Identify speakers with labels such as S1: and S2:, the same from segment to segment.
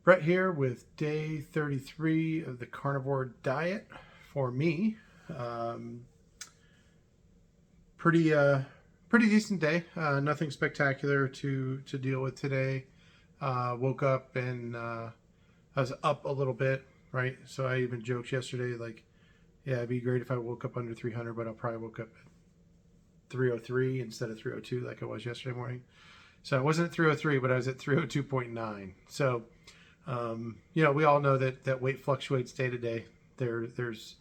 S1: Brett here with day 33 of the Carnivore Diet for me. Um, pretty pretty decent day. Nothing spectacular to deal with today. Woke up and I was up a little bit, right? So I even joked yesterday, like, yeah, it'd be great if I woke up under 300, but I'll probably woke up at 303 instead of 302 like I was yesterday morning. So I wasn't at 303, but I was at 302.9. So we all know that weight fluctuates day to day. There's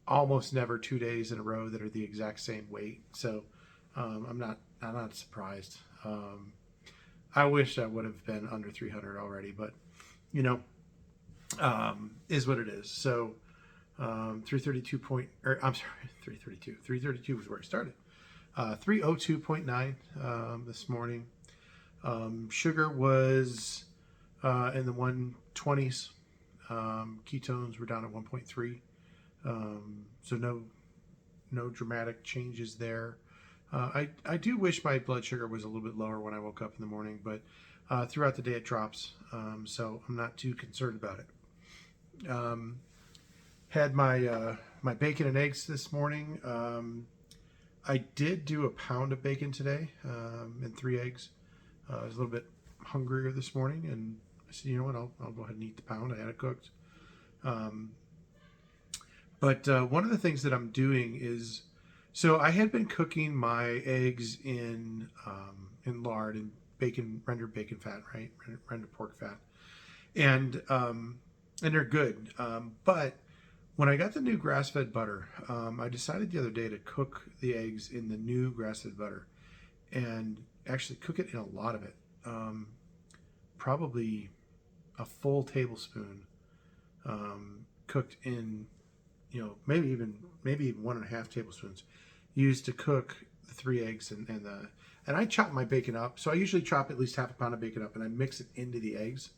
S1: almost never 2 days in a row that are the exact same weight. So I'm not surprised. I wish I would have been under 300 already, but you know, is what it is. So 332 point, or I'm sorry, 332. 332 was where I started. 302.9 this morning. Sugar was in the 120s. Ketones were down at 1.3. So no dramatic changes there. I do wish my blood sugar was a little bit lower when I woke up in the morning, but throughout the day it drops. So I'm not too concerned about it. Had my bacon and eggs this morning. I did do a pound of bacon today and 3 eggs. I was a little bit hungrier this morning, and I said, you know what, I'll go ahead and eat the pound. I had it cooked. But one of the things that I'm doing is, so I had been cooking my eggs in lard and rendered bacon fat, right? Rendered pork fat, and they're good. But when I got the new grass-fed butter, I decided the other day to cook the eggs in the new grass-fed butter, and actually cook it in a lot of it. Probably a full tablespoon cooked in, maybe even 1.5 tablespoons used to cook the 3 eggs and I chop my bacon up. So I usually chop at least half a pound of bacon up and I mix it into the eggs.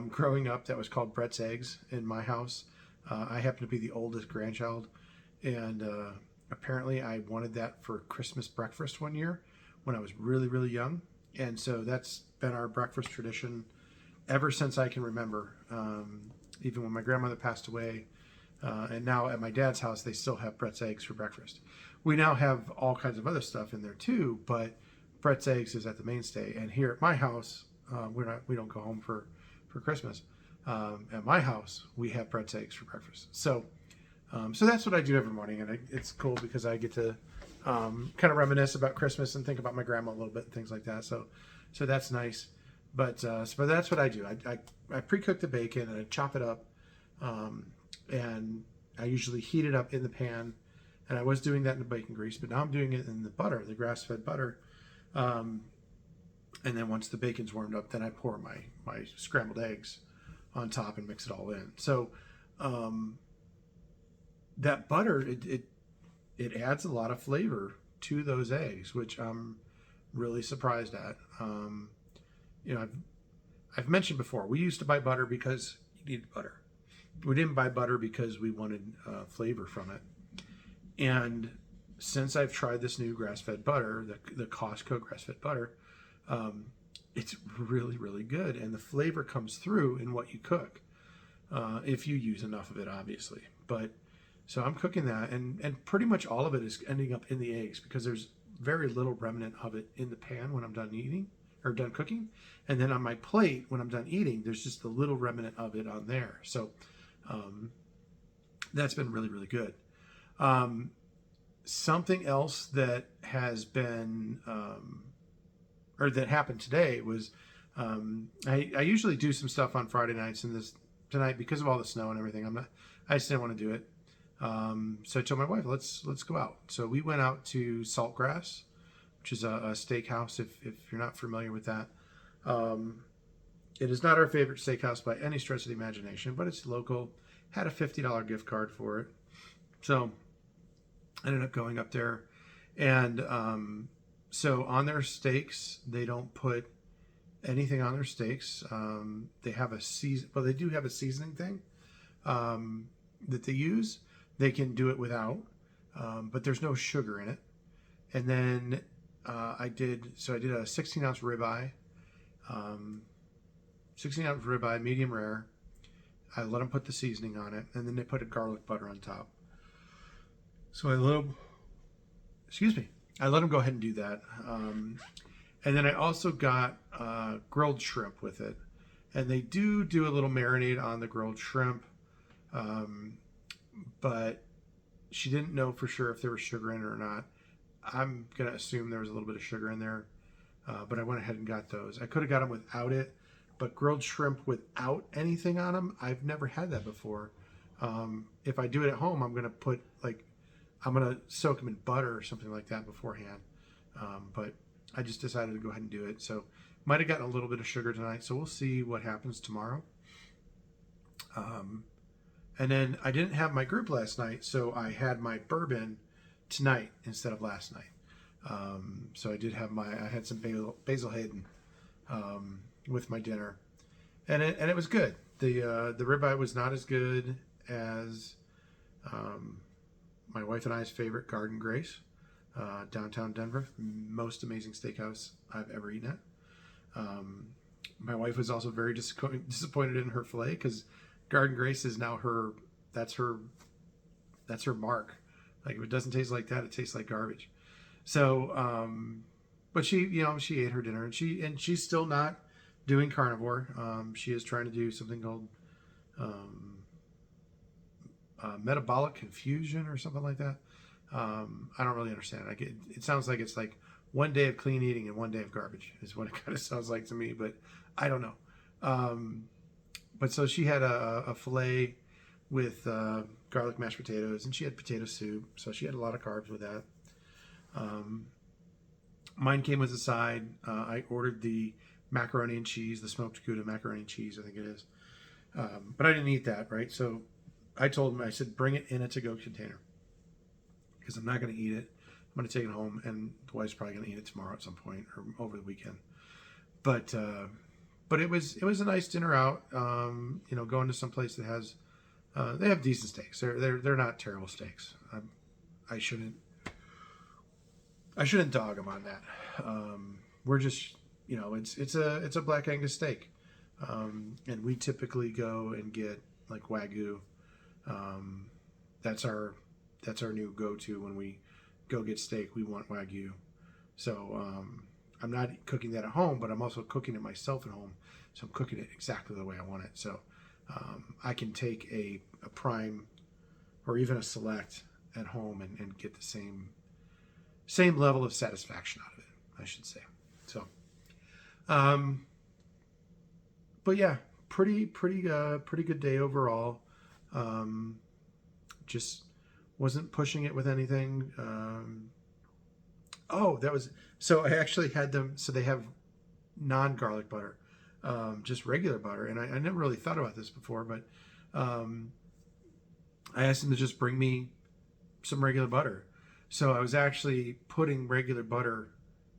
S1: Growing up, that was called Brett's Eggs in my house. I happen to be the oldest grandchild, and apparently I wanted that for Christmas breakfast one year when I was really, really young. And so that's been our breakfast tradition ever since I can remember. Even when my grandmother passed away, and now at my dad's house, they still have Brett's Eggs for breakfast. We now have all kinds of other stuff in there too, but Brett's Eggs is at the mainstay. And here at my house, we don't go home for Christmas. At my house, we have Brett's Eggs for breakfast. So that's what I do every morning, and it's cool because I get to kind of reminisce about Christmas and think about my grandma a little bit and things like that. So that's nice. But that's what I do. I pre-cook the bacon and I chop it up, and I usually heat it up in the pan. And I was doing that in the bacon grease, but now I'm doing it in the butter, the grass-fed butter. And then once the bacon's warmed up, then I pour my scrambled eggs on top and mix it all in. So that butter, it adds a lot of flavor to those eggs, which I'm really surprised at. I've mentioned before, we used to buy butter because you needed butter. We didn't buy butter because we wanted flavor from it. And since I've tried this new grass-fed butter, the Costco grass-fed butter, it's really, really good. And the flavor comes through in what you cook, if you use enough of it, obviously. But so I'm cooking that, and pretty much all of it is ending up in the eggs because there's very little remnant of it in the pan when I'm done eating or done cooking. And then on my plate, when I'm done eating, there's just a little remnant of it on there. So that's been really, really good. Something else that has been, or that happened today was, I usually do some stuff on Friday nights, and tonight, because of all the snow and everything, I just didn't want to do it. So I told my wife, let's go out. So we went out to Saltgrass, which is a steakhouse, if you're not familiar with that. It is not our favorite steakhouse by any stretch of the imagination, but it's local. Had a $50 gift card for it. So I ended up going up there. And so on their steaks, they don't put anything on their steaks. They have they do have a seasoning thing that they use. They can do it without, but there's no sugar in it. And then I did a 16-ounce ribeye, 16-ounce ribeye, medium rare. I let them put the seasoning on it, and then they put a garlic butter on top. So I let them, I let them go ahead and do that. And then I also got grilled shrimp with it. And they do a little marinade on the grilled shrimp. But she didn't know for sure if there was sugar in it or not. I'm going to assume there was a little bit of sugar in there. But I went ahead and got those. I could have got them without it. But grilled shrimp without anything on them, I've never had that before. If I do it at home, I'm going to soak them in butter or something like that beforehand. But I just decided to go ahead and do it. So might have gotten a little bit of sugar tonight. So we'll see what happens tomorrow. And then I didn't have my group last night. So I had my bourbon tonight instead of last night. So I had some Basil Hayden with my dinner, and it was good. The ribeye was not as good as my wife and I's favorite, Garden Grace, downtown Denver. Most amazing steakhouse I've ever eaten at. My wife was also very disappointed in her filet because Garden Grace is now that's her mark. Like, if it doesn't taste like that, it tastes like garbage. So, but she ate her dinner, and she's still not doing carnivore. She is trying to do something called metabolic confusion or something like that. I don't really understand. It sounds like it's like one day of clean eating and one day of garbage is what it kind of sounds like to me, but I don't know. But so she had a filet with garlic mashed potatoes, and she had potato soup, so she had a lot of carbs with that. Mine came as a side. I ordered the macaroni and cheese, the smoked Gouda macaroni and cheese, I think it is. But I didn't eat that, right? So I told him, I said, bring it in a to-go container because I'm not going to eat it. I'm going to take it home, and the wife's probably going to eat it tomorrow at some point or over the weekend. But it was a nice dinner out. Going to some place that has they have decent steaks. They're not terrible steaks. I shouldn't dog them on that. We're just, it's a Black Angus steak, and we typically go and get like Wagyu. That's our new go-to when we go get steak. We want Wagyu. So I'm not cooking that at home, but I'm also cooking it myself at home. So I'm cooking it exactly the way I want it. So I can take a prime or even a select at home and get the same level of satisfaction out of it, I should say. So, but yeah, pretty good day overall. Just wasn't pushing it with anything. So I actually had them. So they have non-garlic butter, just regular butter, and I never really thought about this before, but I asked them to just bring me some regular butter. So I was actually putting regular butter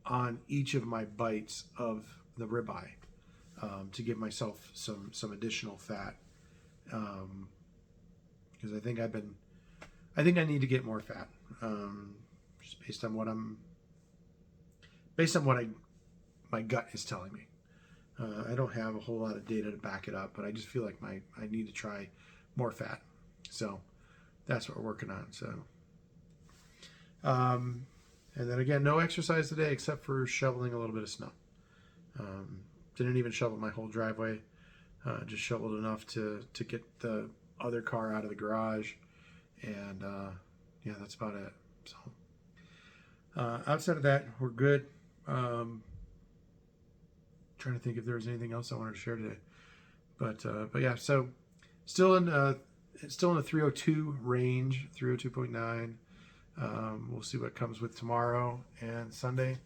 S1: on each of my bites of the ribeye to give myself some additional fat, because I think I need to get more fat, just based on what my gut is telling me. I don't have a whole lot of data to back it up, but I just feel like I need to try more fat. So that's what we're working on. So, and then again, no exercise today except for shoveling a little bit of snow. Didn't even shovel my whole driveway. Just shoveled enough to get the other car out of the garage, and yeah, that's about it. So outside of that, we're good. Trying to think if there was anything else I wanted to share today, but yeah, so still in the 302 range, 302.9. We'll see what comes with tomorrow and Sunday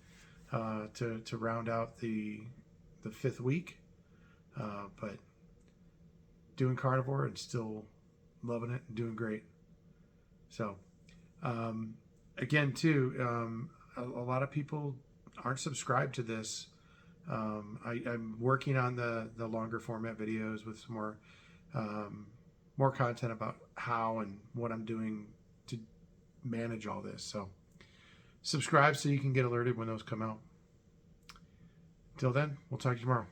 S1: to round out the fifth week. But doing carnivore and still loving it and doing great. So again, too, a lot of people aren't subscribed to this. I'm working on the longer format videos with some more content about how and what I'm doing to manage all this. So subscribe so you can get alerted when those come out. Till then, we'll talk to you tomorrow.